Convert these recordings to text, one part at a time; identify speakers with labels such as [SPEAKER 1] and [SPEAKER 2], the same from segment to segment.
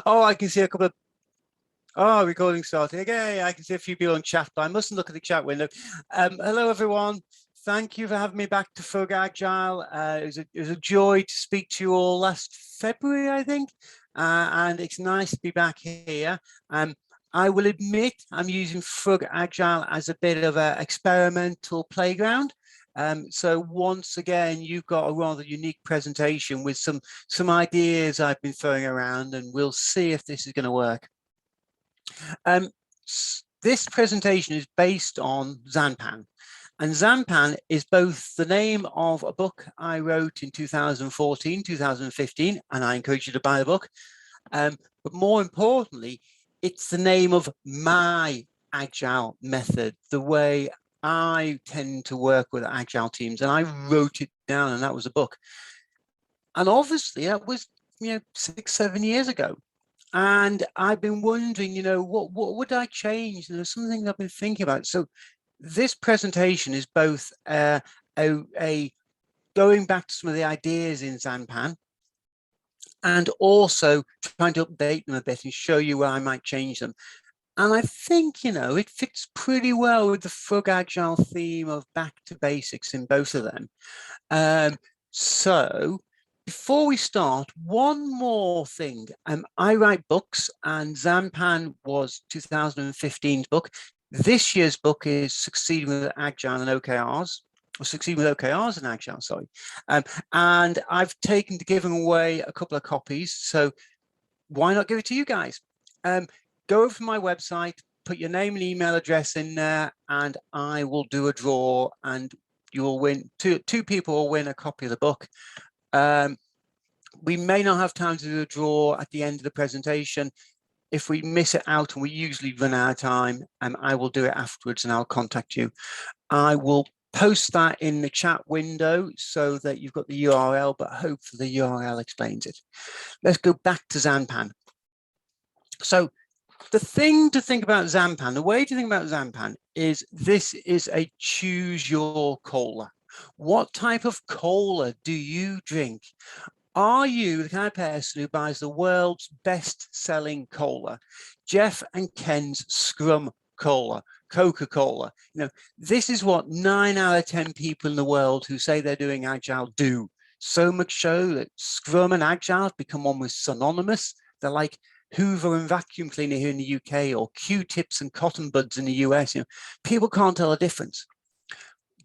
[SPEAKER 1] Oh, I can see a couple of. Oh, recording starting. Okay, I can see a few people on chat, but I mustn't look at the chat window. Hello, everyone. Thank you for having me back to Frug'Agile. It was a joy to speak to you all last February, I think, and it's nice to be back here. I will admit I'm using Frug'Agile as a bit of an experimental playground. So once again, you've got a rather unique presentation with some ideas I've been throwing around, and we'll see if this is going to work. This presentation is based on Xanpan, and Xanpan is both the name of a book I wrote in 2014, 2015, and I encourage you to buy the book. But more importantly, it's the name of my Agile method, the way I tend to work with Agile teams, and I wrote it down, and that was a book. And obviously, that was 6-7 years ago. And I've been wondering, what would I change? There's something I've been thinking about. So this presentation is both a going back to some of the ideas in Xanpan, and also trying to update them a bit and show you where I might change them. And I think, it fits pretty well with the Frug'Agile theme of back to basics in both of them. So before we start, one more thing. I write books, and Xanpan was 2015's book. This year's book is Succeeding with Agile and OKRs, or Succeeding with OKRs and Agile, sorry. And I've taken to giving away a couple of copies, so why not give it to you guys? Go over to my website, put your name and email address in there, and I will do a draw, and you will win. Two people will win a copy of the book. We may not have time to do a draw at the end of the presentation. If we miss it out, and we usually run out of time, I will do it afterwards, and I'll contact you. I will post that in the chat window so that you've got the URL, but hopefully the URL explains it. Let's go back to Xanpan. So the thing to think about Xanpan, the way to think about Xanpan is this is a choose your cola. What type of cola do you drink? Are you the kind of person who buys the world's best-selling cola, Jeff and Ken's Scrum Cola, Coca-Cola? This is what 9 out of 10 people in the world who say they're doing Agile do. So much so that Scrum and Agile have become almost synonymous. They're like Hoover and vacuum cleaner here in the UK, or Q-tips and cotton buds in the US. People can't tell the difference.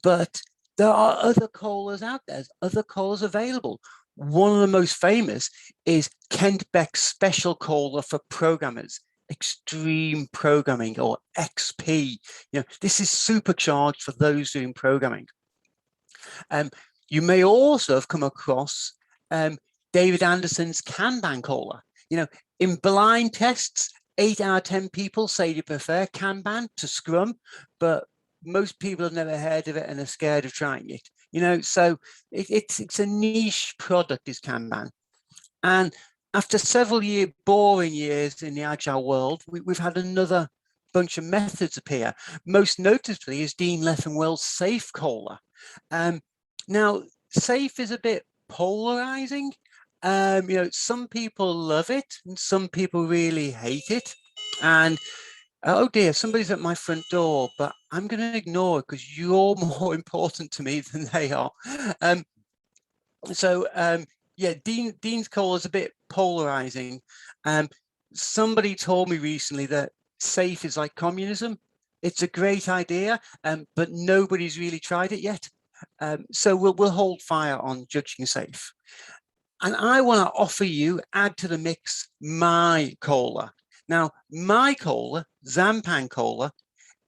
[SPEAKER 1] But there are other colas out there, other colas available. One of the most famous is Kent Beck's special cola for programmers, Extreme Programming, or XP. This is supercharged for those doing programming. You may also have come across David Anderson's Kanban cola. In blind tests, 8 out of 10 people say they prefer Kanban to Scrum, but most people have never heard of it and are scared of trying it. So it's a niche product, is Kanban. And after several boring years in the Agile world, we've had another bunch of methods appear. Most notably is Dean Leffenwell's Safe Cola. Now, Safe is a bit polarizing. Some people love it and some people really hate it. And oh dear, somebody's at my front door, but I'm going to ignore it because you're more important to me than they are. Yeah, Dean's cola is a bit polarizing. Somebody told me recently that Safe is like communism. It's a great idea, but nobody's really tried it yet. So we'll hold fire on judging Safe. And I want to offer you, add to the mix, my cola. Now, my cola, Xanpan cola,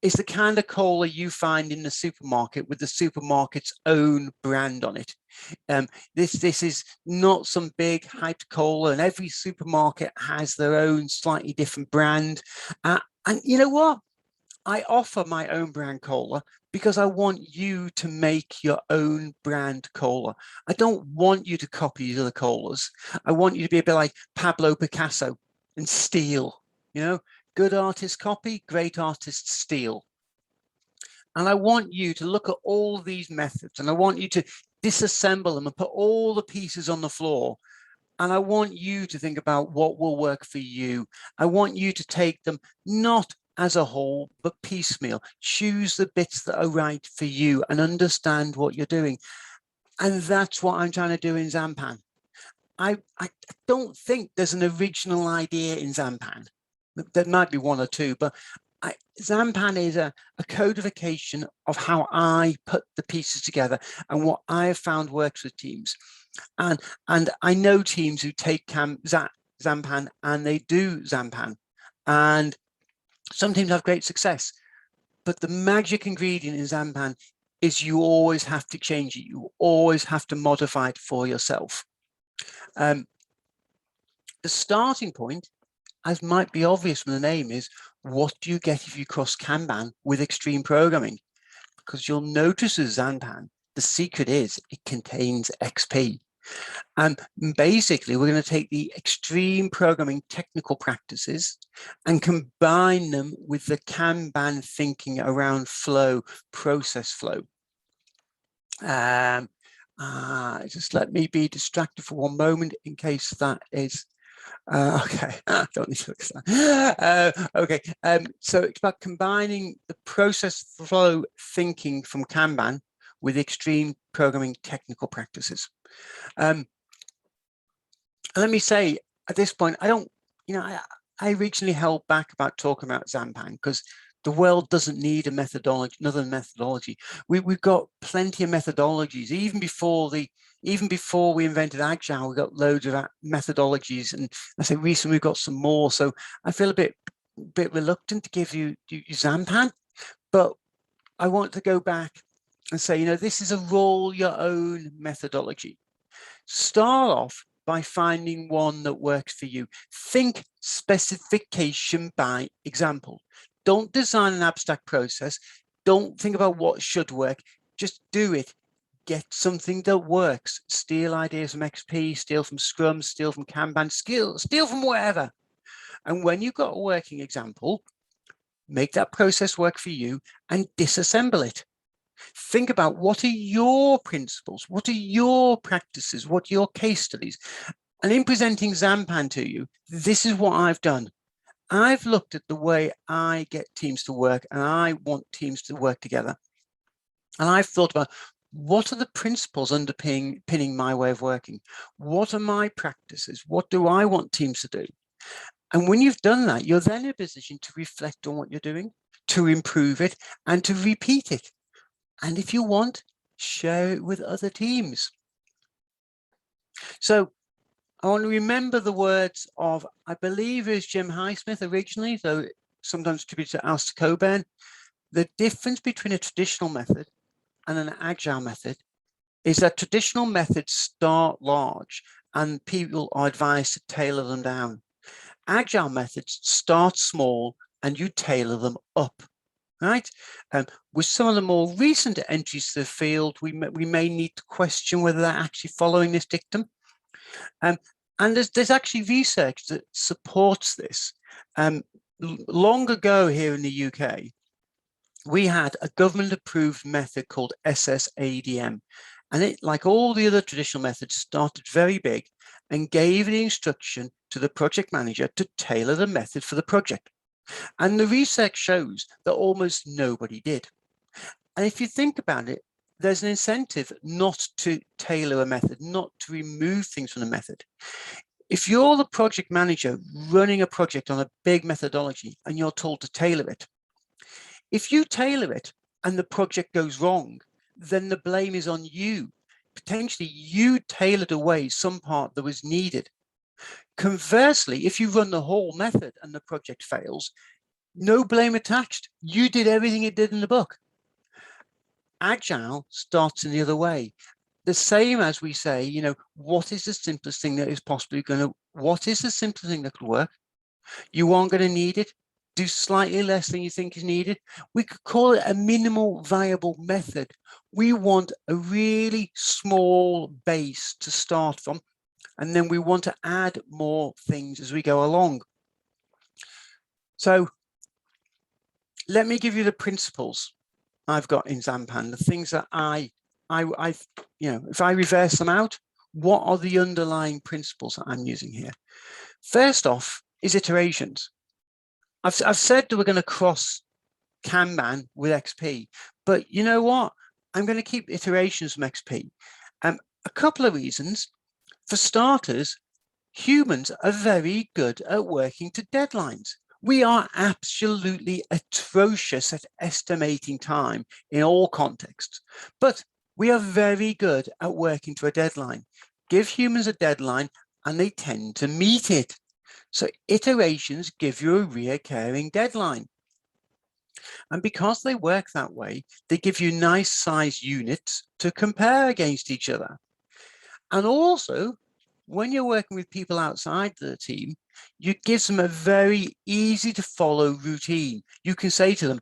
[SPEAKER 1] is the kind of cola you find in the supermarket with the supermarket's own brand on it. This is not some big hyped cola, and every supermarket has their own slightly different brand. And you know what? I offer my own brand cola because I want you to make your own brand cola. I don't want you to copy these other colas. I want you to be a bit like Pablo Picasso and steal. Good artists copy, great artists steal. And I want you to look at all these methods, and I want you to disassemble them and put all the pieces on the floor And I want you to think about what will work for you. I want you to take them not as a whole, but piecemeal. Choose the bits that are right for you and understand what you're doing. And that's what I'm trying to do in Xanpan. I don't think there's an original idea in Xanpan. There might be one or two, but Xanpan is a codification of how I put the pieces together and what I have found works with teams. And I know teams who take Xanpan and they do Xanpan, and some teams have great success. But the magic ingredient in Xanpan is you always have to change it. You always have to modify it for yourself. The starting point, as might be obvious from the name, is what do you get if you cross Kanban with extreme programming? Because you'll notice with Xanpan, the secret is it contains XP. And basically, we're going to take the extreme programming technical practices and combine them with the Kanban thinking around flow, process flow. Just let me be distracted for one moment in case that is okay. Don't need to look at that. Okay, so it's about combining the process flow thinking from Kanban with extreme programming technical practices. Let me say at this point, I don't, I originally held back about talking about Xanpan because the world doesn't need a methodology, another methodology. We've got plenty of methodologies. Even before we invented Agile, we got loads of methodologies, and I say recently we've got some more. So I feel a bit reluctant to give you Xanpan, but I want to go back and say, this is a roll your own methodology. Start off by finding one that works for you. Think specification by example. Don't design an abstract process. Don't think about what should work. Just do it. Get something that works. Steal ideas from XP, steal from Scrum, steal from Kanban, steal from wherever. And when you've got a working example, make that process work for you and disassemble it. Think about what are your principles, what are your practices, what are your case studies. And in presenting Xanpan to you, this is what I've done. I've looked at the way I get teams to work, and I want teams to work together. And I've thought about what are the principles underpinning my way of working? What are my practices? What do I want teams to do? And when you've done that, you're then in a position to reflect on what you're doing, to improve it, and to repeat it. And if you want, share it with other teams. So I want to remember the words of, I believe it was Jim Highsmith originally, though sometimes attributed to Alistair Coburn. The difference between a traditional method and an agile method is that traditional methods start large and people are advised to tailor them down. Agile methods start small and you tailor them up. Right? With some of the more recent entries to the field, we may need to question whether they're actually following this dictum. And there's actually research that supports this. Long ago here in the UK, we had a government-approved method called SSADM. And it, like all the other traditional methods, started very big and gave the instruction to the project manager to tailor the method for the project. And the research shows that almost nobody did. And if you think about it, there's an incentive not to tailor a method, not to remove things from the method. If you're the project manager running a project on a big methodology and you're told to tailor it, if you tailor it and the project goes wrong, then the blame is on you. Potentially, you tailored away some part that was needed. Conversely, if you run the whole method and the project fails, no blame attached. You did everything it did in the book. Agile starts in the other way. The same as we say, what is the simplest thing that is possibly what is the simplest thing that could work? You aren't going to need it. Do slightly less than you think is needed. We could call it a minimal viable method. We want a really small base to start from, and then we want to add more things as we go along. So let me give you the principles I've got in Xanpan, the things that if I reverse them out, What are the underlying principles that I'm using here? First off is iterations. I've said that we're going to cross Kanban with XP, but you know what? I'm going to keep iterations from XP. A couple of reasons. For starters, humans are very good at working to deadlines. We are absolutely atrocious at estimating time in all contexts, but we are very good at working to a deadline. Give humans a deadline and they tend to meet it. So iterations give you a recurring deadline. And because they work that way, they give you nice size units to compare against each other. And also, when you're working with people outside the team, you give them a very easy to follow routine. You can say to them,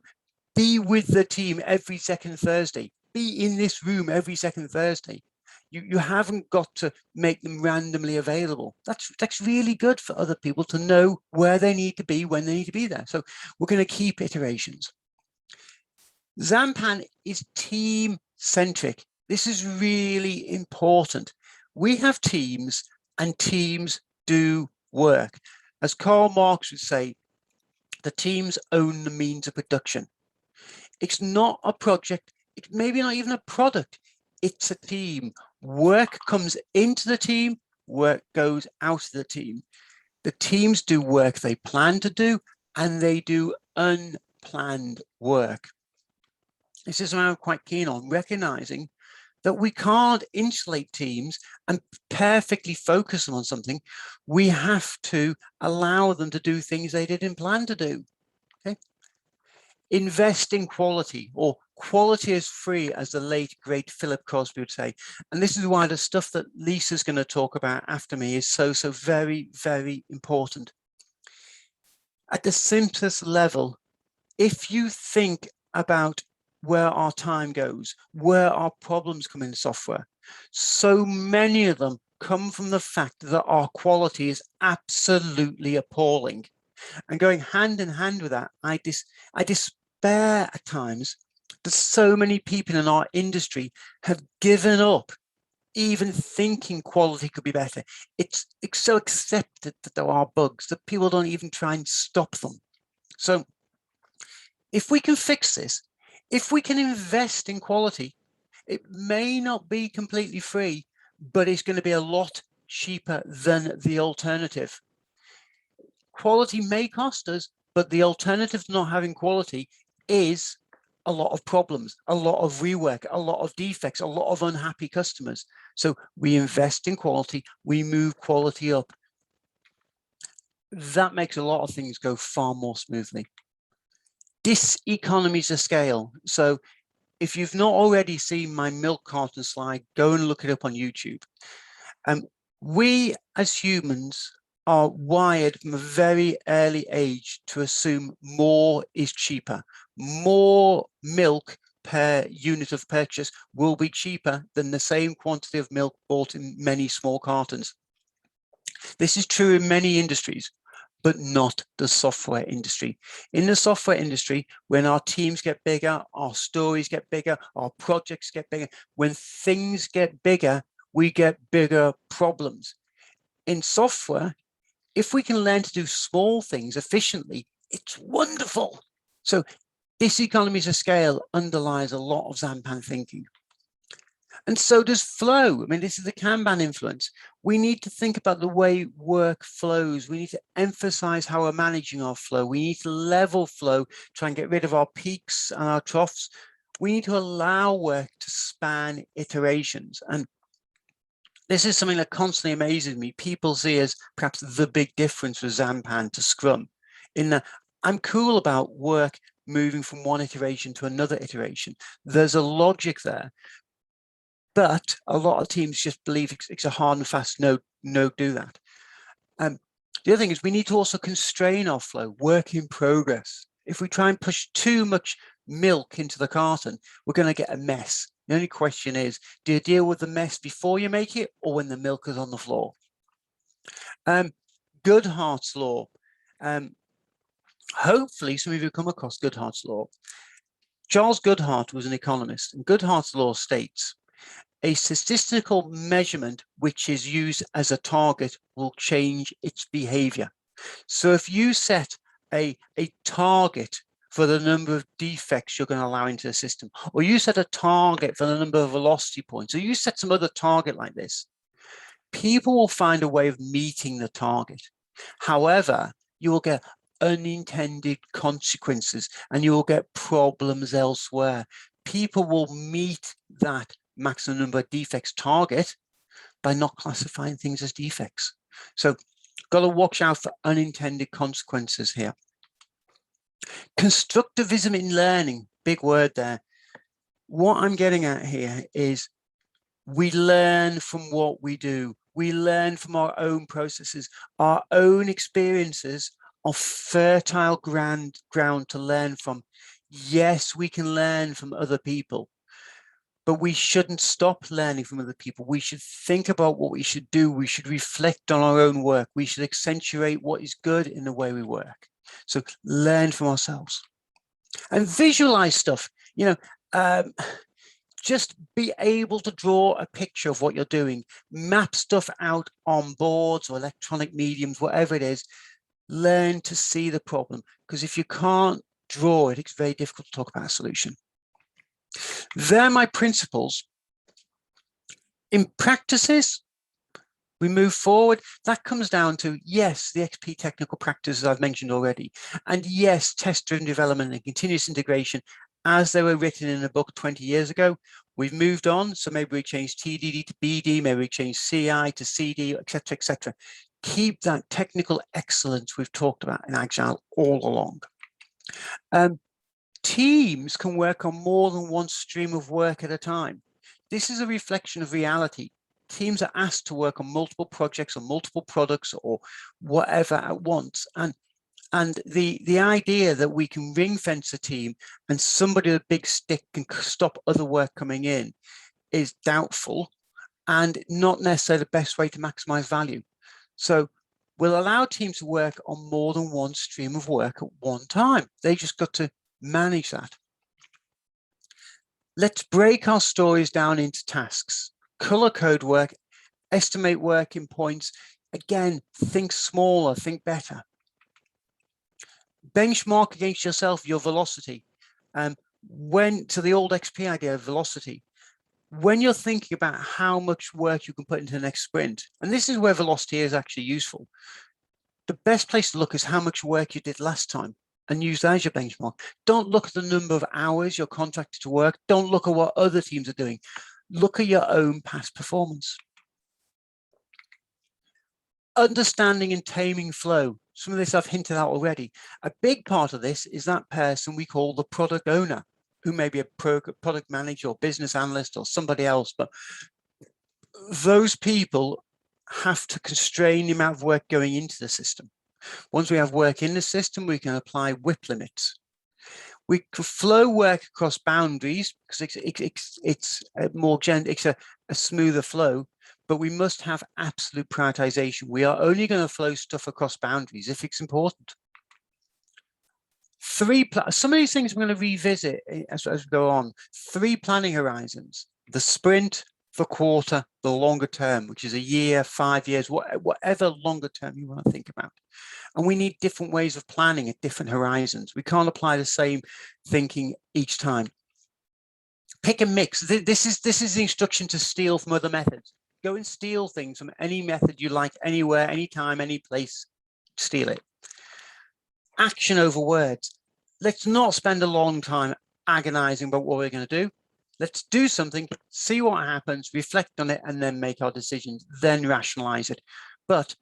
[SPEAKER 1] be with the team every second Thursday, be in this room every second Thursday. You haven't got to make them randomly available. That's really good for other people to know where they need to be, when they need to be there. So we're going to keep iterations. Xanpan is team-centric. This is really important. We have teams and teams do work. As Karl Marx would say, the teams own the means of production. It's not a project, it's maybe not even a product, it's a team. Work comes into the team, work goes out of the team. The teams do work they plan to do, and they do unplanned work. This is what I'm quite keen on, recognizing that we can't insulate teams and perfectly focus them on something. We have to allow them to do things they didn't plan to do. Okay. Invest in quality, or quality is free, as the late great Philip Crosby would say. And this is why the stuff that Lisa's going to talk about after me is so very, very important. At the simplest level, if you think about where our time goes, where our problems come in software, so many of them come from the fact that our quality is absolutely appalling. And going hand in hand with that, I despair at times that so many people in our industry have given up even thinking quality could be better. It's so accepted that there are bugs that people don't even try and stop them. So if we can fix this, if we can invest in quality, it may not be completely free, but it's going to be a lot cheaper than the alternative. Quality may cost us, but the alternative to not having quality is a lot of problems, a lot of rework, a lot of defects, a lot of unhappy customers. So we invest in quality, we move quality up. That makes a lot of things go far more smoothly. Diseconomies of scale. So if you've not already seen my milk carton slide, go and look it up on YouTube. We as humans are wired from a very early age to assume more is cheaper. More milk per unit of purchase will be cheaper than the same quantity of milk bought in many small cartons. This is true in many industries, but not the software industry. In the software industry, when our teams get bigger, our stories get bigger, our projects get bigger, when things get bigger, we get bigger problems. In software, if we can learn to do small things efficiently, it's wonderful. So diseconomies of scale underlies a lot of Xanpan thinking. And so does flow. I mean, this is the Kanban influence. We need to think about the way work flows. We need to emphasize how we're managing our flow. We need to level flow, try and get rid of our peaks and our troughs. We need to allow work to span iterations. And this is something that constantly amazes me. People see as perhaps the big difference with Xanpan to Scrum, in that I'm cool about work moving from one iteration to another iteration. There's a logic there, but a lot of teams just believe it's a hard and fast no, do that. The other thing is we need to also constrain our flow, work in progress. If we try and push too much milk into the carton, we're going to get a mess. The only question is, do you deal with the mess before you make it or when the milk is on the floor? Goodhart's law. Hopefully some of you come across Goodhart's law. Charles Goodhart was an economist, and Goodhart's law states, A statistical measurement which is used as a target will change its behavior. So if you set a target for the number of defects you're going to allow into the system, or you set a target for the number of velocity points, or you set some other target like this, people will find a way of meeting the target. However, you will get unintended consequences and you will get problems elsewhere. People will meet that maximum number of defects target by not classifying things as defects. So got to watch out for unintended consequences here. Constructivism in learning, big word there. What I'm getting at here is we learn from what we do. We learn from our own processes. Our own experiences are fertile ground to learn from. Yes, we can learn from other people, but we shouldn't stop learning from other people. We should think about what we should do. We should reflect on our own work. We should accentuate what is good in the way we work. So learn from ourselves and visualize stuff. Just be able to draw a picture of what you're doing, map stuff out on boards or electronic mediums, whatever it is. Learn to see the problem, because if you can't draw it, it's very difficult to talk about a solution. They're my principles. In practices, we move forward. That comes down to, yes, the XP technical practices I've mentioned already, and yes, test-driven development and continuous integration as they were written in a book 20 years ago. We've moved on, so maybe we changed TDD to BD, maybe we changed CI to CD, etc., etc. Keep that technical excellence we've talked about in Agile all along. Teams can work on more than one stream of work at a time. This is a reflection of reality. Teams are asked to work on multiple projects or multiple products or whatever at once. And the idea that we can ring fence a team and somebody with a big stick can stop other work coming in is doubtful and not necessarily the best way to maximize value. So we'll allow teams to work on more than one stream of work at one time. They just got to manage that. Let's break our stories down into tasks. Color code work, estimate working points. Again, think smaller, think better. Benchmark against yourself your velocity. To the old XP idea of velocity, when you're thinking about how much work you can put into the next sprint, and this is where velocity is actually useful, the best place to look is how much work you did last time and use that as your benchmark. Don't look at the number of hours you're contracted to work. Don't look at what other teams are doing. Look at your own past performance. Understanding and taming flow. Some of this I've hinted at already. A big part of this is that person we call the product owner, who may be a product manager or business analyst or somebody else, but those people have to constrain the amount of work going into the system. Once we have work in the system, we can apply WIP limits. We can flow work across boundaries because it's a smoother flow, but we must have absolute prioritization. We are only going to flow stuff across boundaries if it's important. Some of these things we're going to revisit as we go on. 3 planning horizons: the sprint, the quarter, the longer term, which is a year, 5 years, whatever longer term you want to think about. And we need different ways of planning at different horizons. We can't apply the same thinking each time. Pick and mix. This is the instruction to steal from other methods. Go and steal things from any method you like, anywhere, anytime, any place. Steal it. Action over words. Let's not spend a long time agonizing about what we're going to do. Let's do something, see what happens, reflect on it, and then make our decisions, then rationalize it. But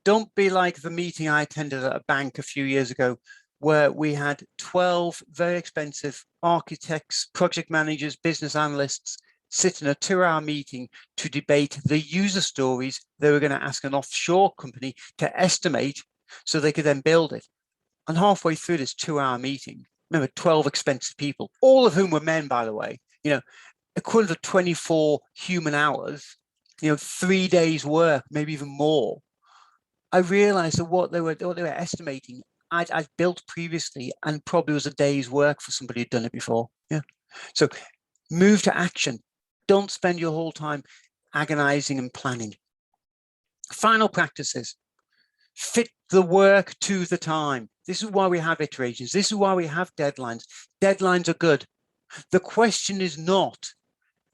[SPEAKER 1] don't be like the meeting I attended at a bank a few years ago, where we had 12 very expensive architects, project managers, business analysts sit in a 2-hour meeting to debate the user stories they were going to ask an offshore company to estimate so they could then build it. And halfway through this 2-hour meeting, remember, 12 expensive people, all of whom were men, by the way, equivalent of 24 human hours, 3 days work, maybe even more. I realized that what they were estimating, I'd built previously and probably was a day's work for somebody who'd done it before. Yeah. So move to action. Don't spend your whole time agonizing and planning. Final practices. Fit the work to the time. This is why we have iterations. This is why we have deadlines. Deadlines are good. The question is not,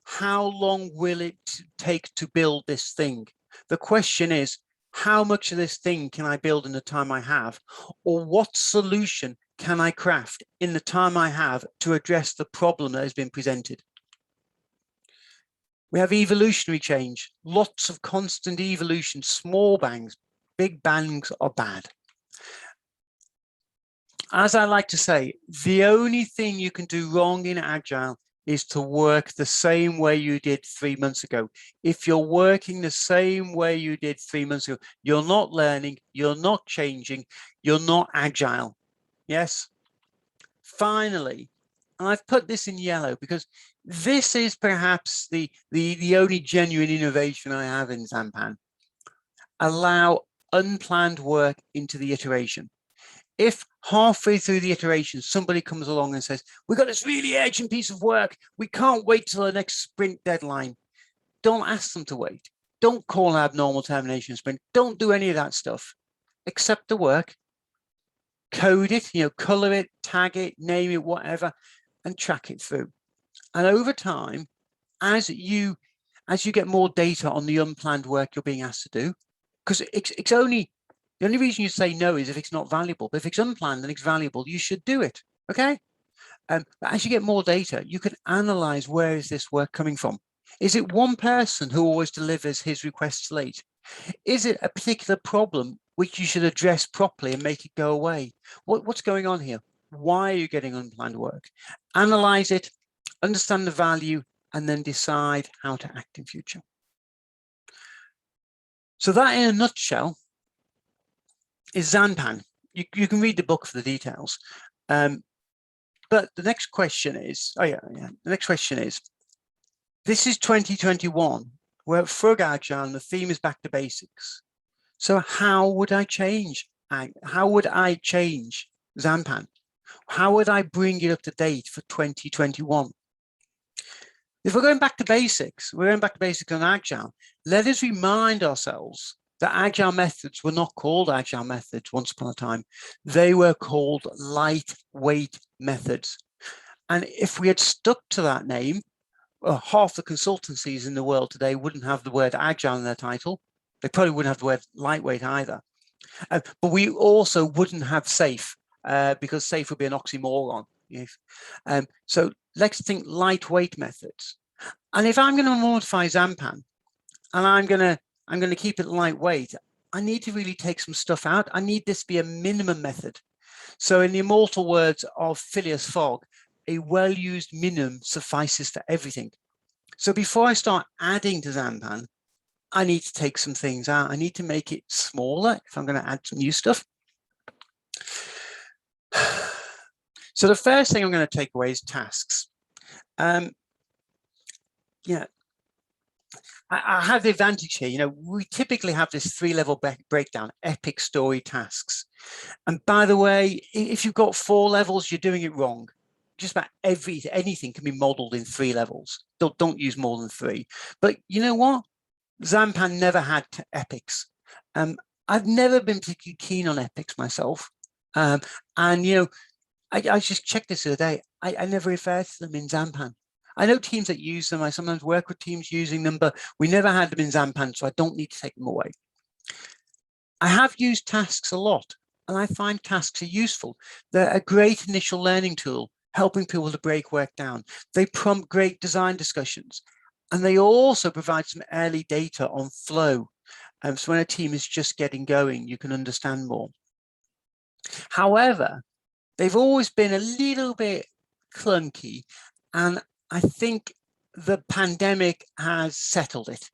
[SPEAKER 1] how long will it take to build this thing? The question is, how much of this thing can I build in the time I have? Or what solution can I craft in the time I have to address the problem that has been presented? We have evolutionary change, lots of constant evolution, small bangs, big bangs are bad. As I like to say, the only thing you can do wrong in Agile is to work the same way you did 3 months ago. If you're working the same way you did 3 months ago, you're not learning, you're not changing, you're not Agile. Yes? Finally, and I've put this in yellow because this is perhaps the only genuine innovation I have in Xanpan. Allow unplanned work into the iteration. If halfway through the iteration, somebody comes along and says, we've got this really urgent piece of work, we can't wait till the next sprint deadline, don't ask them to wait. Don't call an abnormal termination sprint. Don't do any of that stuff. Accept the work, code it, color it, tag it, name it, whatever, and track it through. And over time, as you get more data on the unplanned work you're being asked to do, because it's only, the only reason you say no is if it's not valuable. But if it's unplanned and it's valuable, you should do it, okay? But as you get more data, you can analyze, where is this work coming from? Is it one person who always delivers his requests late? Is it a particular problem which you should address properly and make it go away? What's going on here? Why are you getting unplanned work? Analyze it, understand the value, and then decide how to act in future. So that, in a nutshell, is Xanpan. You can read the book for the details. But the next question is, the next question is, this is 2021. We're at Frug'Agile and the theme is back to basics. So how would I change? How would I change Xanpan? How would I bring it up to date for 2021? If we're going back to basics, we're going back to basics on Agile. Let us remind ourselves that Agile methods were not called Agile methods once upon a time. They were called lightweight methods. And if we had stuck to that name, half the consultancies in the world today wouldn't have the word Agile in their title. They probably wouldn't have the word lightweight either. But we also wouldn't have safe, because safe would be an oxymoron. So let's think lightweight methods. And if I'm going to modify Xanpan and I'm going to keep it lightweight, I need to really take some stuff out. I need this to be a minimum method. So in the immortal words of Phileas Fogg, a well-used minimum suffices for everything. So before I start adding to Xanpan, I need to take some things out. I need to make it smaller if I'm going to add some new stuff. So the first thing I'm going to take away is tasks. I have the advantage here. We typically have this 3-level breakdown, epic story tasks. And by the way, if you've got 4 levels, you're doing it wrong. Just about anything can be modeled in 3 levels. Don't use more than 3. But you know what? Xanpan never had epics. I've never been particularly keen on epics myself. I just checked this the other day. I never refer to them in Xanpan. I know teams that use them. I sometimes work with teams using them, but we never had them in Xanpan, so I don't need to take them away. I have used tasks a lot, and I find tasks are useful. They're a great initial learning tool, helping people to break work down. They prompt great design discussions, and they also provide some early data on flow. So when a team is just getting going, you can understand more. However, they've always been a little bit clunky, and I think the pandemic has settled it.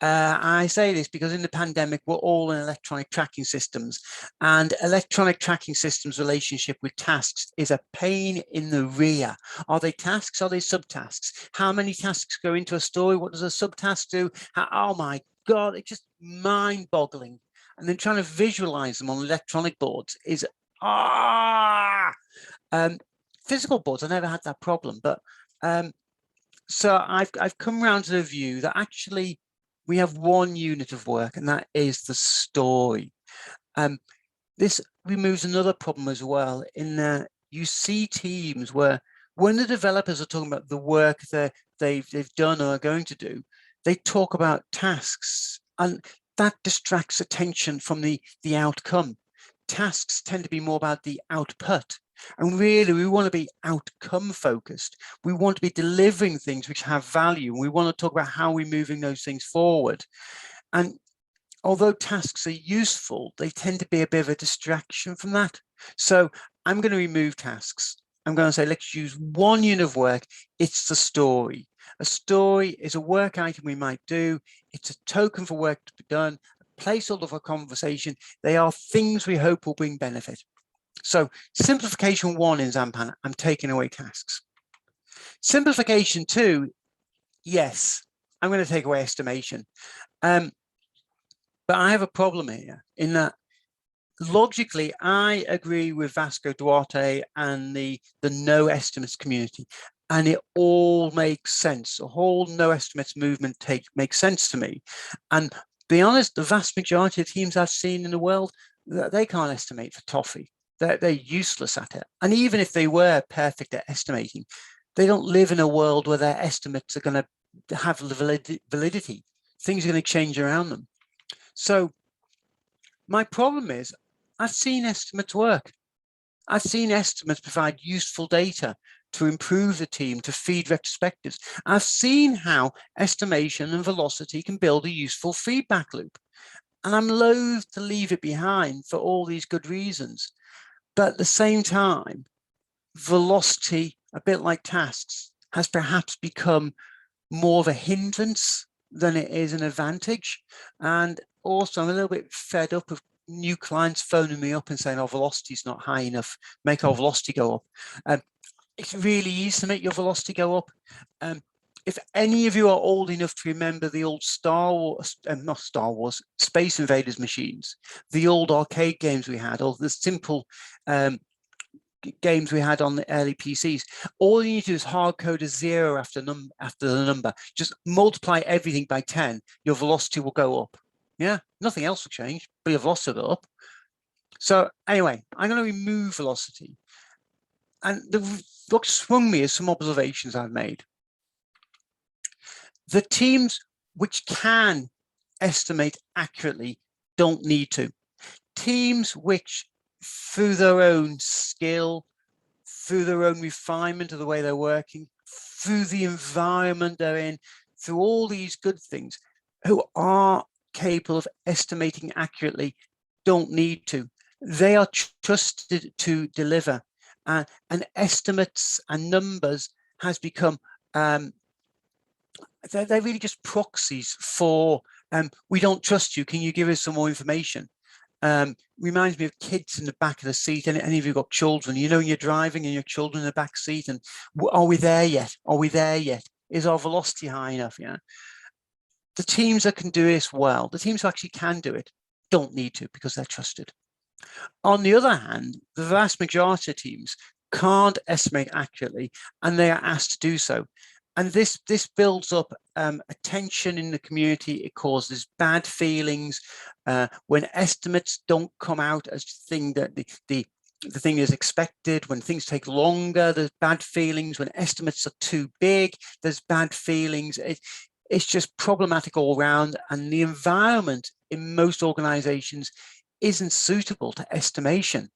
[SPEAKER 1] I say this because in the pandemic, we're all in electronic tracking systems, and electronic tracking systems relationship with tasks is a pain in the rear. Are they tasks? Are they subtasks? How many tasks go into a story? What does a subtask do? Oh my God, it's just mind-boggling. And then trying to visualize them on electronic boards is physical boards. I never had that problem, but So I've come around to the view that actually we have one unit of work, and that is the story. This removes another problem as well, in that you see teams where when the developers are talking about the work that they've done or are going to do, they talk about tasks, and that distracts attention from the outcome. Tasks tend to be more about the output. And really, we want to be outcome focused. We want to be delivering things which have value. We want to talk about how we're moving those things forward. And although tasks are useful, they tend to be a bit of a distraction from that. So I'm going to remove tasks. I'm going to say, let's use one unit of work. It's the story. A story is a work item we might do. It's a token for work to be done, a placeholder for conversation. They are things we hope will bring benefit. So simplification 1 in Xanpan, I'm taking away tasks. Simplification 2, yes, I'm going to take away estimation. But I have a problem here in that logically, I agree with Vasco Duarte and the no estimates community, and it all makes sense. The whole no estimates movement makes sense to me. And be honest, the vast majority of teams I've seen in the world, they can't estimate for toffee. They're useless at it. And even if they were perfect at estimating, they don't live in a world where their estimates are going to have validity. Things are going to change around them. So my problem is, I've seen estimates work. I've seen estimates provide useful data to improve the team, to feed retrospectives. I've seen how estimation and velocity can build a useful feedback loop. And I'm loath to leave it behind for all these good reasons. But at the same time, velocity, a bit like tasks, has perhaps become more of a hindrance than it is an advantage. And also, I'm a little bit fed up of new clients phoning me up and saying, "Oh, velocity is not high enough. Make our velocity go up." It's really easy to make your velocity go up. If any of you are old enough to remember the old not Star Wars, Space Invaders machines, the old arcade games we had, or the simple games we had on the early PCs, all you need to do is hard code a 0 after the number. Just multiply everything by 10. Your velocity will go up. Yeah, nothing else will change, but your velocity will go up. So anyway, I'm going to remove velocity. And what swung me is some observations I've made. The teams which can estimate accurately don't need to. Teams which, through their own skill, through their own refinement of the way they're working, through the environment they're in, through all these good things, who are capable of estimating accurately, don't need to. They are trusted to deliver. And estimates and numbers has become, they're really just proxies for, we don't trust you, can you give us some more information? Reminds me of kids in the back of the seat. Any of you got children, you know, when you're driving and your children in the back seat, and are we there yet? Are we there yet? Is our velocity high enough? Yeah. The teams that can do this well, the teams who actually can do it, don't need to because they're trusted. On the other hand, the vast majority of teams can't estimate accurately, and they are asked to do so. And this builds up a tension in the community. It causes bad feelings when estimates don't come out as the thing that the thing is expected. When things take longer, there's bad feelings. When estimates are too big, there's bad feelings. It's just problematic all around, and the environment in most organizations isn't suitable to estimation.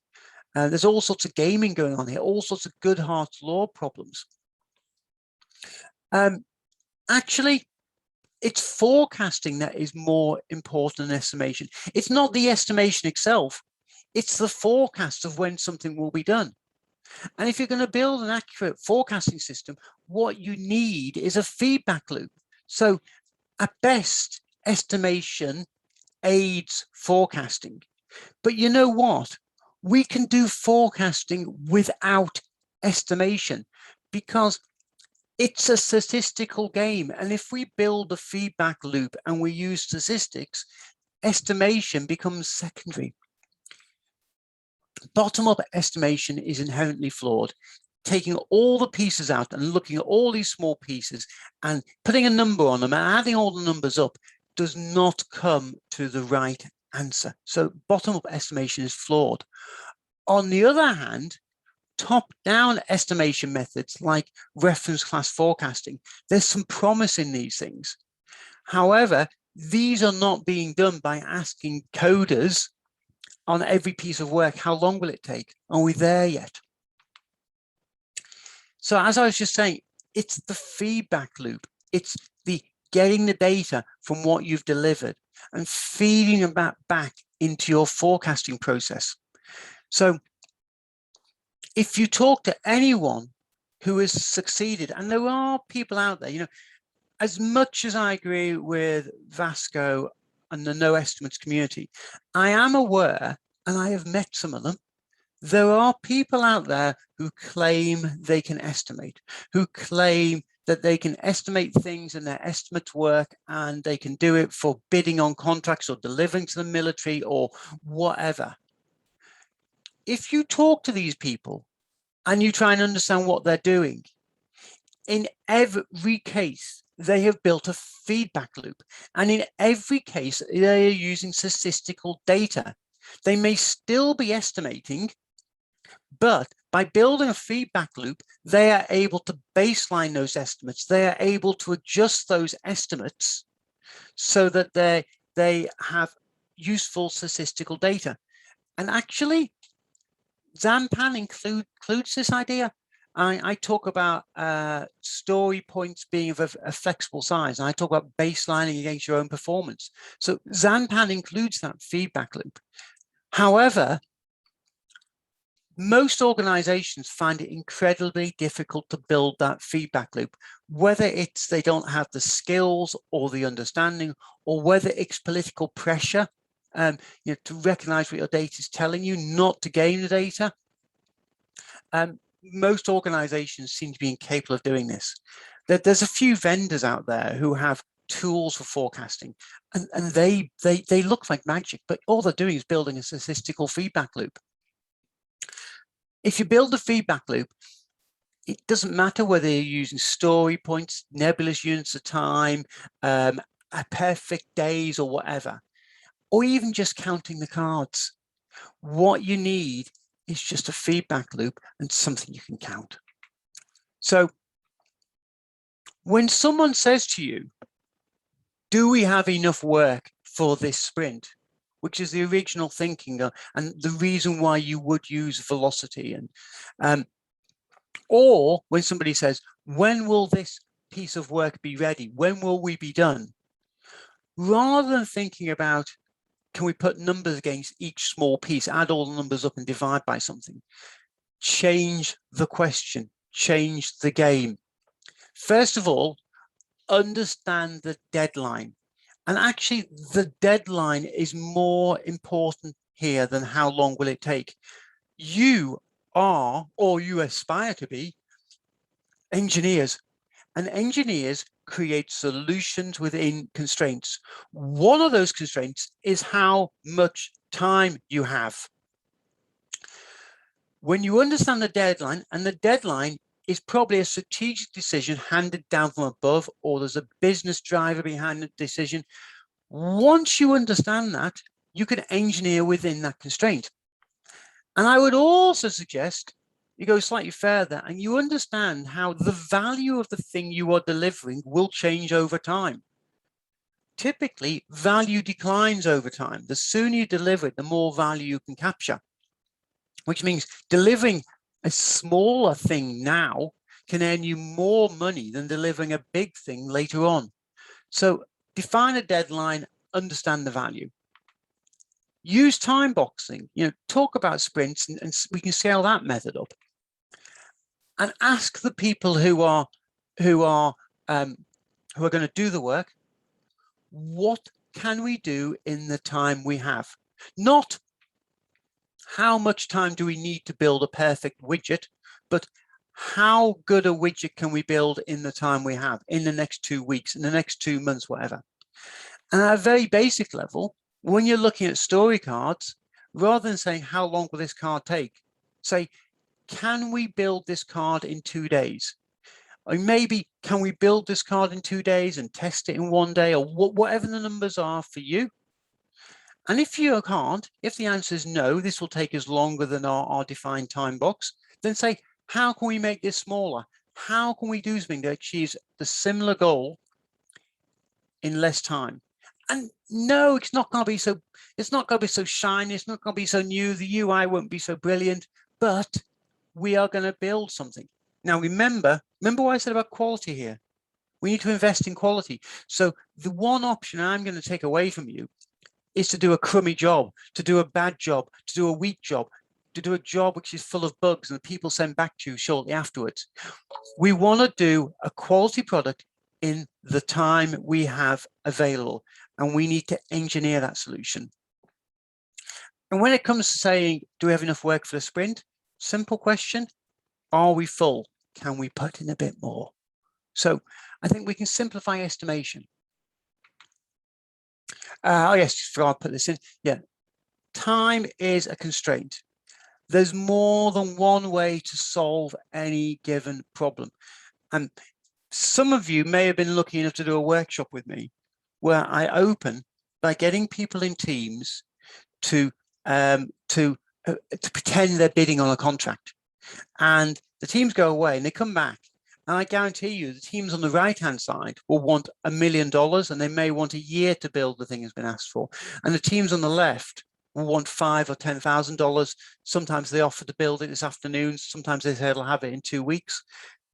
[SPEAKER 1] There's all sorts of gaming going on here, all sorts of Goodhart's law problems. Actually, it's forecasting that is more important than estimation. It's not the estimation itself, it's the forecast of when something will be done. And if you're going to build an accurate forecasting system, what you need is a feedback loop. So at best, estimation aids forecasting. But you know what? We can do forecasting without estimation because it's a statistical game. And if we build a feedback loop and we use statistics, estimation becomes secondary. Bottom-up estimation is inherently flawed. taking all the pieces out and looking at all these small pieces and putting a number on them and adding all the numbers up does not come to the right answer. So bottom-up estimation is flawed. On the other hand, top-down estimation methods like reference class forecasting, there's some promise in these things. However, these are not being done by asking coders on every piece of work, how long will it take? Are we there yet? So as I was just saying, it's the feedback loop. It's the getting the data from what you've delivered and feeding them back into your forecasting process. So if you talk to anyone who has succeeded, and there are people out there, you know, as much as I agree with Vasco and the no estimates community, I am aware, and I have met some of them, there are people out there who claim they can estimate, who claim that they can estimate things and their estimates work and they can do it for bidding on contracts or delivering to the military or whatever. If you talk to these people and you try and understand what they're doing, in every case, they have built a feedback loop. And in every case, they are using statistical data. They may still be estimating, but by building a feedback loop, they are able to baseline those estimates. They are able to adjust those estimates so that they have useful statistical data. And actually, Xanpan includes this idea. I talk about story points being of a flexible size, and I talk about baselining against your own performance. So Xanpan includes that feedback loop. However, most organizations find it incredibly difficult to build that feedback loop, whether it's they don't have the skills or the understanding, or whether it's political pressure, you know, to recognize what your data is telling you, not to game the data. Most organizations seem to be incapable of doing this. There's a few vendors out there who have tools for forecasting, and they look like magic, but all they're doing is building a statistical feedback loop. If you build a feedback loop, it doesn't matter whether you're using story points, nebulous units of time, perfect days or whatever, or even just counting the cards. What you need is just a feedback loop and something you can count. So when someone says to you, do we have enough work for this sprint, which is the original thinking and the reason why you would use velocity, and or when somebody says, when will this piece of work be ready? When will we be done? Rather than thinking about, can we put numbers against each small piece, add all the numbers up and divide by something? Change the question, change the game. First of all, understand the deadline. And actually, the deadline is more important here than how long will it take. You are, or you aspire to be, engineers. And engineers create solutions within constraints. One of those constraints is how much time you have. When you understand the deadline, and the deadline is probably a strategic decision handed down from above, or there's a business driver behind the decision. Once you understand that, you can engineer within that constraint. And I would also suggest you go slightly further and you understand how the value of the thing you are delivering will change over time. Typically, value declines over time. The sooner you deliver it, the more value you can capture, which means delivering a smaller thing now can earn you more money than delivering a big thing later on. So define a deadline, understand the value. Use time boxing, you know, talk about sprints and we can scale that method up. And ask the people who are going to do the work, what can we do in the time we have? Not how much time do we need to build a perfect widget, but how good a widget can we build in the time we have, in the next 2 weeks, in the next 2 months, whatever. And at a very basic level, when you're looking at story cards, rather than saying how long will this card take, say, can we build this card in 2 days? Or maybe, can we build this card in 2 days and test it in 1 day, or whatever the numbers are for you? And if you can't, if the answer is no, this will take us longer than our defined time box, then say, how can we make this smaller? How can we do something that achieves the similar goal in less time? And no, it's not going to be so, it's not going to be so shiny, it's not going to be so new, the UI won't be so brilliant, but we are going to build something. Now, remember what I said about quality here. We need to invest in quality. So the one option I'm going to take away from you is to do a crummy job, to do a bad job, to do a weak job, to do a job which is full of bugs and people send back to you shortly afterwards. We want to do a quality product in the time we have available, and we need to engineer that solution. And when it comes to saying, do we have enough work for the sprint? Simple question, are we full? Can we put in a bit more? So I think we can simplify estimation. Oh yes, forgot to put this in. Yeah, time is a constraint. There's more than one way to solve any given problem. And some of you may have been lucky enough to do a workshop with me where I open by getting people in teams to pretend they're bidding on a contract. And the teams go away and they come back. And I guarantee you, the teams on the right-hand side will want $1 million, and they may want a year to build the thing that's been asked for. And the teams on the left will want $5,000 or $10,000. Sometimes they offer to build it this afternoon. Sometimes they say they'll have it in 2 weeks.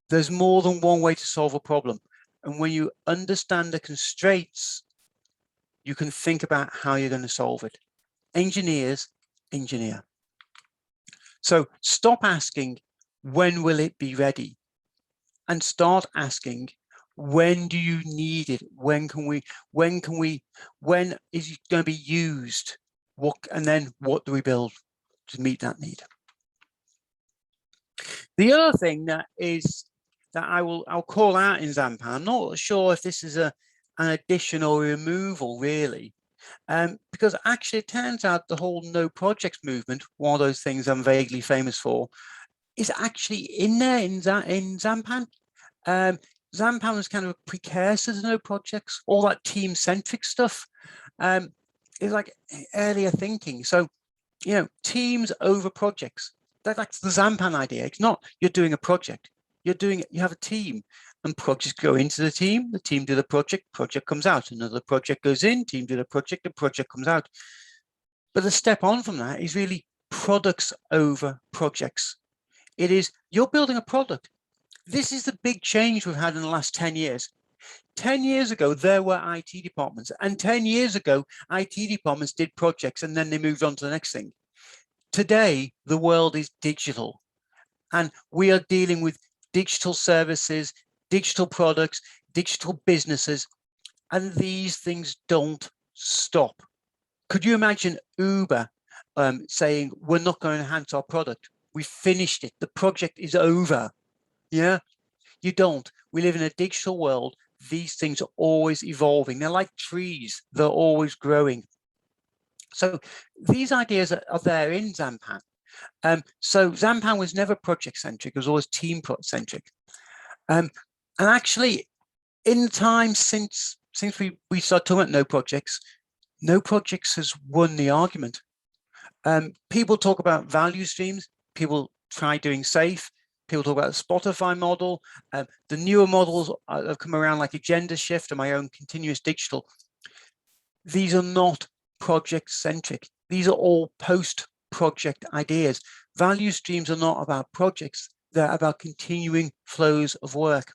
[SPEAKER 1] There's more than one way to solve a problem. And when you understand the constraints, you can think about how you're going to solve it. Engineers engineer. So stop asking, when will it be ready? And start asking, when do you need it? When is it going to be used? And then what do we build to meet that need? The other thing that I'll call out in Xanpan, I'm not sure if this is an addition or removal really, because actually it turns out the whole NoProjects movement, one of those things I'm vaguely famous for, is actually in there in Xanpan. Xanpan was kind of a precursor to NoProjects, all that team-centric stuff. It's like earlier thinking. So, you know, teams over projects. That's the Xanpan idea. It's not you're doing a project. You have a team, and projects go into the team do the project comes out. Another project goes in, team do the project comes out. But the step on from that is really products over projects. It is, you're building a product. This is the big change we've had in the last 10 years. 10 years ago, there were IT departments, and 10 years ago, IT departments did projects and then they moved on to the next thing. Today, the world is digital, and we are dealing with digital services, digital products, digital businesses, and these things don't stop. Could you imagine Uber saying, we're not going to enhance our product? We finished it. The project is over. Yeah, you don't. We live in a digital world. These things are always evolving. They're like trees. They're always growing. So these ideas are there in Xanpan. So Xanpan was never project-centric. It was always team-centric. And actually, in the time since we started talking about NoProjects has won the argument. People talk about value streams. People try doing SAFe. People talk about the Spotify model. The newer models have come around like Agenda Shift and my own continuous digital. These are not project-centric. These are all post-project ideas. Value streams are not about projects. They're about continuing flows of work.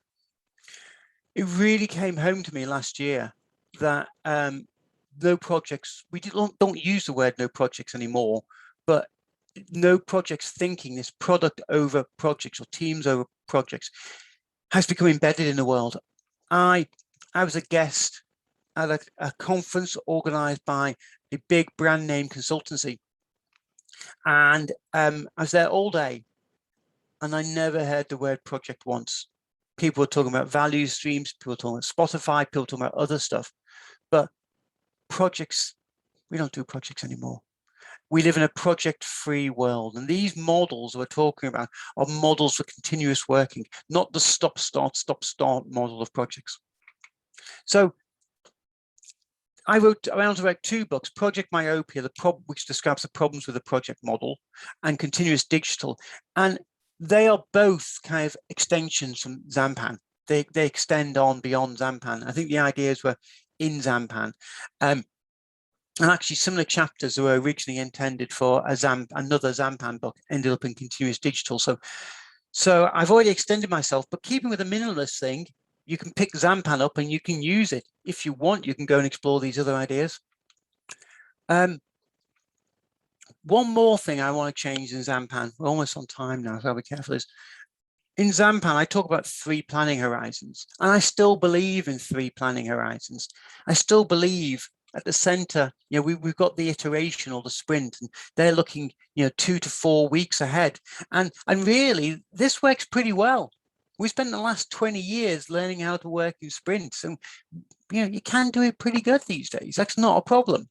[SPEAKER 1] It really came home to me last year that NoProjects, we don't use the word NoProjects anymore, but NoProjects thinking, this product over projects or teams over projects, has become embedded in the world. I was a guest at a conference organized by a big brand name consultancy, and I was there all day, and I never heard the word project once. People were talking about value streams, people were talking about Spotify, people were talking about other stuff, but projects, we don't do projects anymore. we live in a project-free world, and these models we're talking about are models for continuous working, not the stop-start model of projects. So I wrote around about 2 books, Project Myopia, which describes the problems with the project model, and Continuous Digital. And they are both kind of extensions from Xanpan. They extend on beyond Xanpan. I think the ideas were in Xanpan. And actually similar chapters were originally intended for another Xanpan book, ended up in Continuous Digital. So I've already extended myself, but keeping with the minimalist thing, you can pick Xanpan up and you can use it. If you want, you can go and explore these other ideas. One more thing I want to change in Xanpan, we're almost on time now, so I'll be careful, is in Xanpan, I talk about 3 planning horizons, and I still believe in 3 planning horizons. I still believe at the center, we've got the iteration or the sprint, and they're looking, 2 to 4 weeks ahead. And really, this works pretty well. We spent the last 20 years learning how to work in sprints, and you can do it pretty good these days. That's not a problem.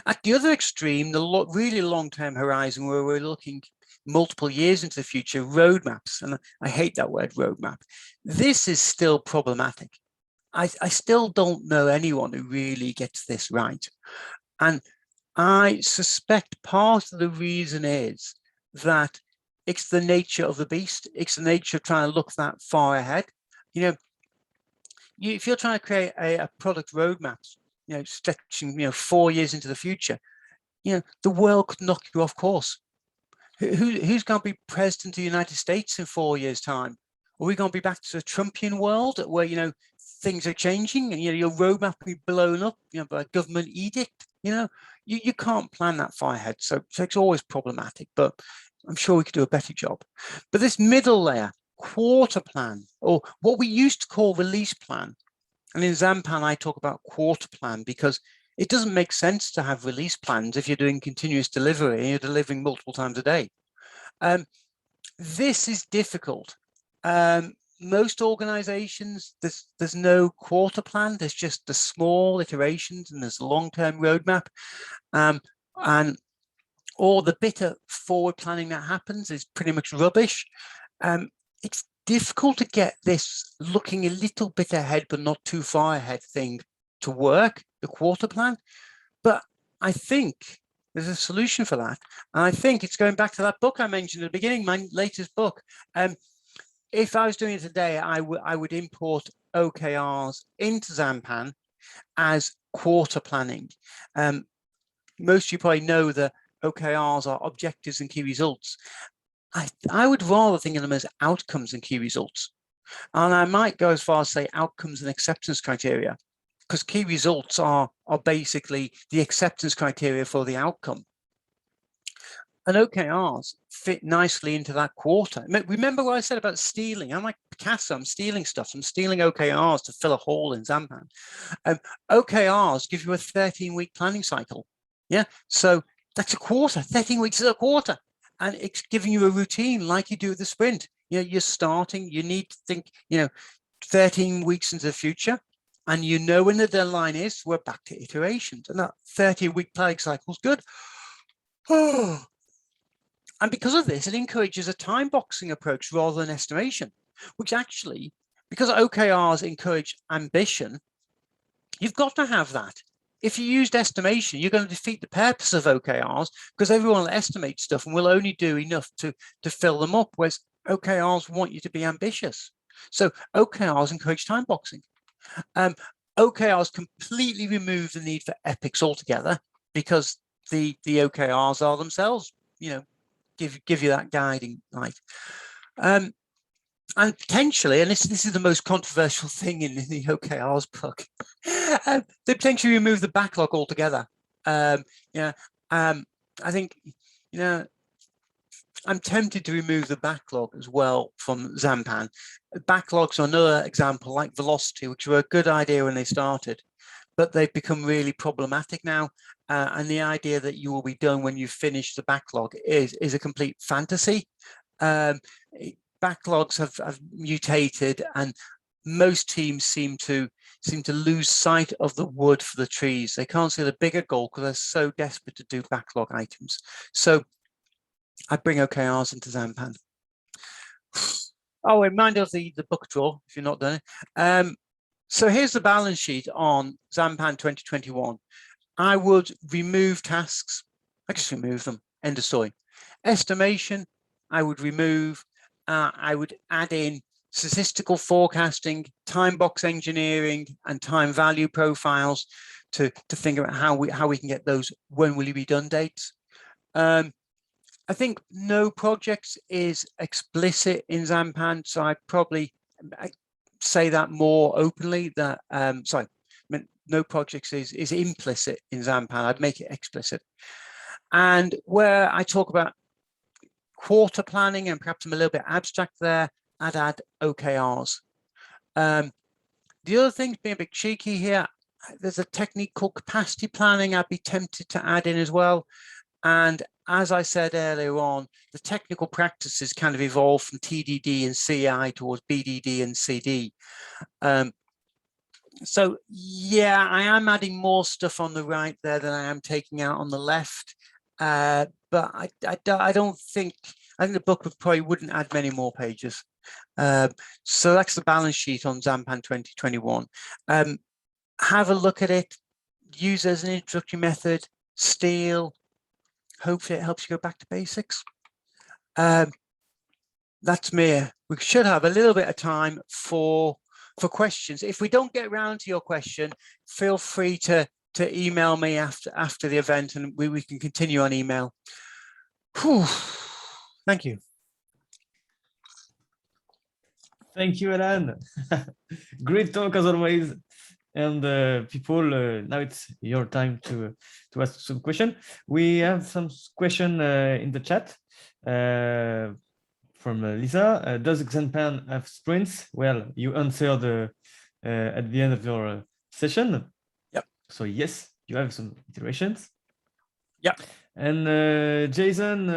[SPEAKER 1] At the other extreme, the really long-term horizon, where we're looking multiple years into the future, roadmaps, and I hate that word, roadmap. This is still problematic. I still don't know anyone who really gets this right. And I suspect part of the reason is that it's the nature of the beast. It's the nature of trying to look that far ahead. If you're trying to create a product roadmap, stretching, 4 years into the future, the world could knock you off course. Who's going to be president of the United States in 4 years' time? Are we going to be back to a Trumpian world where, things are changing and, your roadmap will be blown up, by a government edict? You can't plan that far ahead. So it's always problematic, but I'm sure we could do a better job. But this middle layer, quarter plan, or what we used to call release plan. And in Xanpan, I talk about quarter plan because it doesn't make sense to have release plans if you're doing continuous delivery and you're delivering multiple times a day. This is difficult. Most organizations, there's no quarter plan. There's just the small iterations and there's a long-term roadmap. Or the bit of forward planning that happens is pretty much rubbish. It's difficult to get this looking a little bit ahead, but not too far ahead thing to work, the quarter plan. But I think there's a solution for that. And I think it's going back to that book I mentioned at the beginning, my latest book. If I was doing it today, I would import OKRs into Xanpan as quarter planning. Most of you probably know that OKRs are objectives and key results. I would rather think of them as outcomes and key results. And I might go as far as say outcomes and acceptance criteria, because key results are basically the acceptance criteria for the outcome. And OKRs fit nicely into that quarter. Remember what I said about stealing? I'm like Picasso, I'm stealing stuff. I'm stealing OKRs to fill a hole in Xanpan. OKRs give you a 13-week planning cycle. Yeah, so that's a quarter. 13 weeks is a quarter. And it's giving you a routine like you do with the sprint. You're starting, you need to think, 13 weeks into the future. And when the deadline is, we're back to iterations. And that 30-week planning cycle is good. Oh. And because of this, it encourages a time boxing approach rather than estimation, which actually, because OKRs encourage ambition, you've got to have that. If you used estimation, you're going to defeat the purpose of OKRs because everyone will estimate stuff and will only do enough to fill them up, whereas OKRs want you to be ambitious. So OKRs encourage time boxing. OKRs completely remove the need for epics altogether because the OKRs are themselves, give you that guiding light. And potentially, and this is the most controversial thing in the OKRs book, they potentially remove the backlog altogether. I think, I'm tempted to remove the backlog as well from Xanpan. Backlogs are another example, like velocity, which were a good idea when they started, but they've become really problematic now. And the idea that you will be done when you finish the backlog is a complete fantasy. Backlogs have mutated, and most teams seem to lose sight of the wood for the trees. They can't see the bigger goal because they're so desperate to do backlog items. So I bring OKRs into Xanpan. Oh, reminder of the book draw if you're not done it. So here's the balance sheet on Xanpan 2021. I would remove tasks. I just remove them. End of story. Estimation, I would remove. I would add in statistical forecasting, time box engineering, and time value profiles to think about how we can get those when will you be done dates. I think NoProjects is explicit in Xanpan, so I probably say that more openly. That NoProjects is implicit in Xanpan. I'd make it explicit. And where I talk about quarter planning, and perhaps I'm a little bit abstract there, I'd add OKRs. The other thing, being a bit cheeky here, there's a technique called capacity planning I'd be tempted to add in as well. And as I said earlier on, the technical practices kind of evolved from TDD and CI towards BDD and CD. So yeah, I am adding more stuff on the right there than I am taking out on the left. But I don't think, I think the book probably wouldn't add many more pages. So that's the balance sheet on Xanpan 2021. Have a look at it, use it as an introductory method, steal. Hopefully it helps you go back to basics. That's me. We should have a little bit of time for questions. If we don't get around to your question, feel free to email me after the event, and we can continue on email. Whew. Thank you.
[SPEAKER 2] Thank you, Allan. Great talk as always. And people, now it's your time to ask some question. We have some question in the chat from Lisa. Does Xanpan have sprints? Well, you answered at the end of your session.
[SPEAKER 1] Yep.
[SPEAKER 2] So yes, you have some iterations.
[SPEAKER 1] Yep.
[SPEAKER 2] And Jason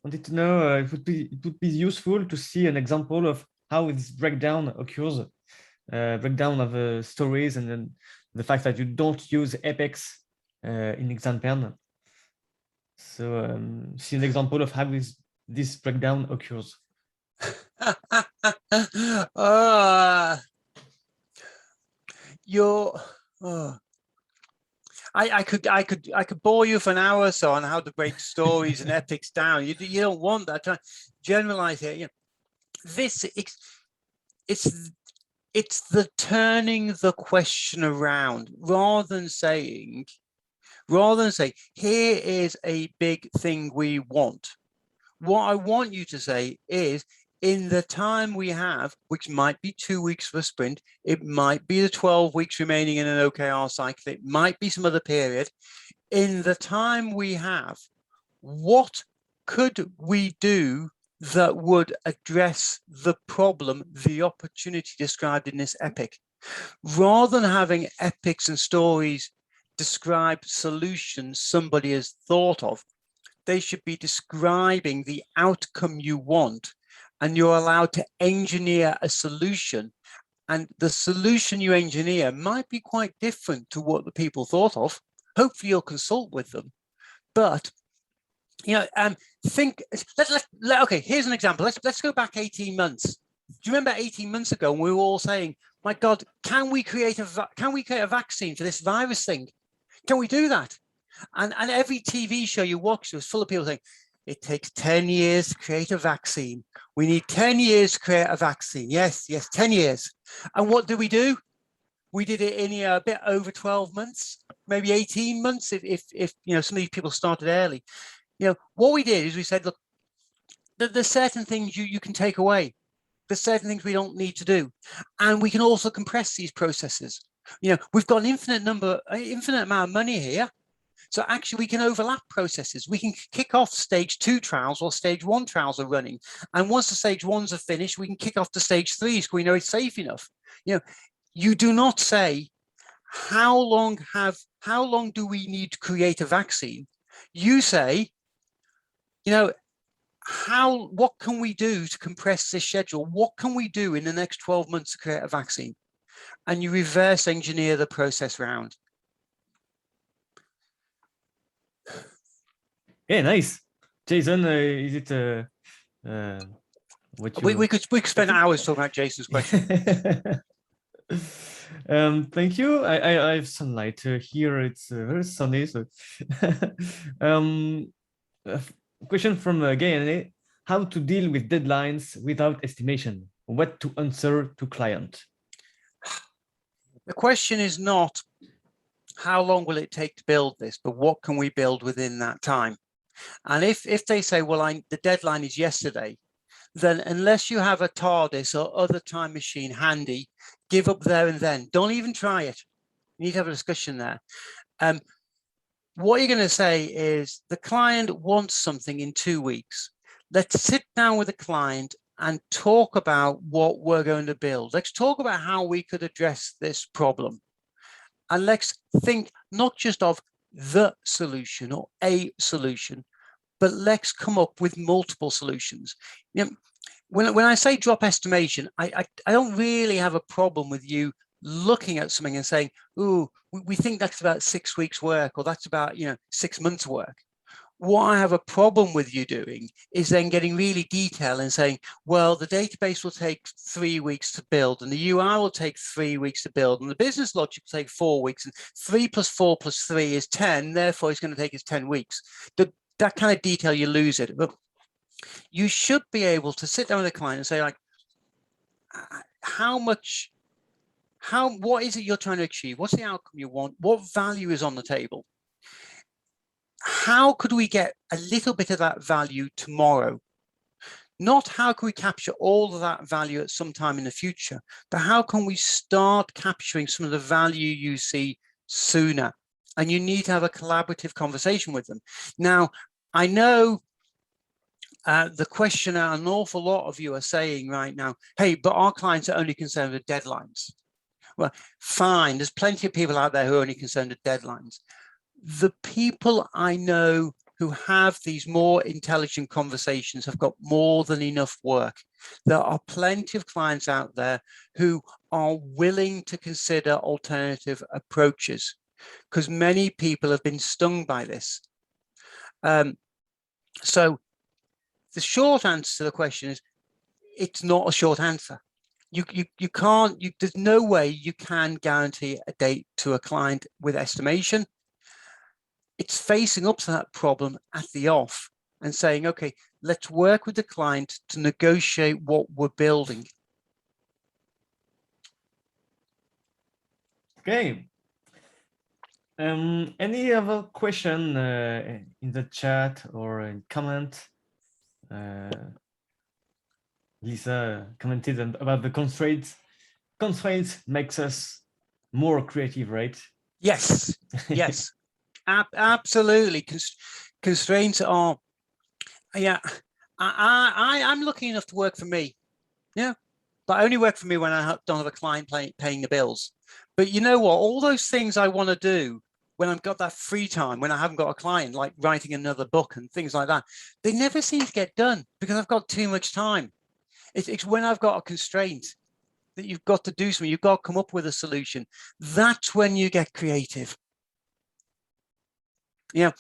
[SPEAKER 2] wanted to know it would be useful to see an example of how this breakdown occurs. Breakdown of stories, and then the fact that you don't use Apex in Xanpan. So see an example of how this breakdown occurs.
[SPEAKER 1] I could bore you for an hour or so on how to break stories and epics down. You don't want that. Try generalize here. You know, it's the turning the question around rather than saying, here is a big thing we want. What I want you to say is, in the time we have, which might be 2 weeks for a sprint, it might be the 12 weeks remaining in an OKR cycle, it might be some other period. In the time we have, what could we do that would address the problem, the opportunity described in this epic? Rather than having epics and stories describe solutions somebody has thought of, they should be describing the outcome you want, and you're allowed to engineer a solution. And the solution you engineer might be quite different to what the people thought of. Hopefully you'll consult with them. But you know, okay, here's an example. Let's go back 18 months. Do you remember 18 months ago when we were all saying, my God, can we create a vaccine for this virus thing? Can we do that? And every TV show you watch was full of people saying, it takes 10 years to create a vaccine. We need 10 years to create a vaccine. Yes, 10 years. And what do? We did it in a bit over 12 months, maybe 18 months if you know, some of these people started early. You know, what we did is we said, look, there's certain things you can take away. There's certain things we don't need to do. And we can also compress these processes. You know, we've got an infinite amount of money here. So actually we can overlap processes. We can kick off stage 2 trials while stage 1 trials are running. And once the stage 1s are finished, we can kick off to stage 3 because we know it's safe enough. You know, you do not say, how long do we need to create a vaccine? You say, you know, what can we do to compress this schedule? What can we do in the next 12 months to create a vaccine? And you reverse engineer the process round.
[SPEAKER 2] Yeah, nice. Jason, is it what you...
[SPEAKER 1] We could spend hours talking about Jason's question.
[SPEAKER 2] Thank you. I have sunlight here. It's very sunny. So, question from Gayane: how to deal with deadlines without estimation? What to answer to client?
[SPEAKER 1] The question is not how long will it take to build this, but what can we build within that time? And if they say, well, the deadline is yesterday, then unless you have a TARDIS or other time machine handy, give up there and then. Don't even try it. You need to have a discussion there. What you're going to say is the client wants something in 2 weeks. Let's sit down with the client and talk about what we're going to build. Let's talk about how we could address this problem. And let's think not just of the solution or a solution, but let's come up with multiple solutions. You know, when I say drop estimation, I don't really have a problem with you looking at something and saying, "Ooh, we think that's about 6 weeks work, or that's about 6 months work." What I have a problem with you doing is then getting really detailed and saying, well, the database will take 3 weeks to build, and the UI will take 3 weeks to build, and the business logic will take 4 weeks, and 3 + 4 + 3 is 10. Therefore, it's going to take us 10 weeks. That kind of detail, you lose it. But you should be able to sit down with a client and say, like, what is it you're trying to achieve? What's the outcome you want? What value is on the table? How could we get a little bit of that value tomorrow? Not how can we capture all of that value at some time in the future, but how can we start capturing some of the value you see sooner? And you need to have a collaborative conversation with them. Now, I know the questioner, an awful lot of you are saying right now, hey, but our clients are only concerned with deadlines. Well, fine, there's plenty of people out there who are only concerned with deadlines. The people I know who have these more intelligent conversations have got more than enough work. There are plenty of clients out there who are willing to consider alternative approaches, because many people have been stung by this. So the short answer to the question is, it's not a short answer. You can't, there's no way you can guarantee a date to a client with estimation. It's facing up to that problem at the off and saying, okay, let's work with the client to negotiate what we're building.
[SPEAKER 2] Okay. Any other question in the chat or in comment? Lisa commented about the constraints. Constraints makes us more creative, right?
[SPEAKER 1] Yes, yes. Absolutely. Constraints are, yeah, I'm lucky enough to work for me. Yeah, but only work for me when I don't have a client paying the bills. But you know what? All those things I want to do when I've got that free time, when I haven't got a client, like writing another book and things like that, they never seem to get done because I've got too much time. It's when I've got a constraint that you've got to do something, you've got to come up with a solution. That's when you get creative. Yeah,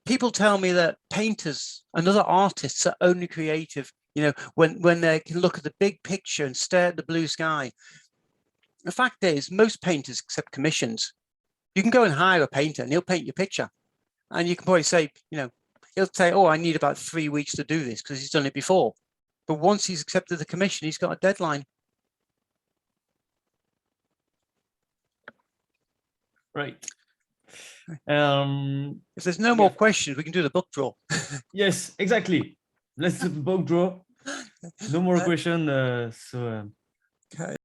[SPEAKER 1] people tell me that painters and other artists are only creative, when they can look at the big picture and stare at the blue sky. The fact is, most painters accept commissions. You can go and hire a painter and he'll paint your picture. And you can probably say, he'll say, oh, I need about 3 weeks to do this because he's done it before. But once he's accepted the commission, he's got a deadline.
[SPEAKER 2] Right.
[SPEAKER 1] If there's no more questions, we can do the book draw.
[SPEAKER 2] Yes, exactly. Let's do the book draw. No more question. Okay.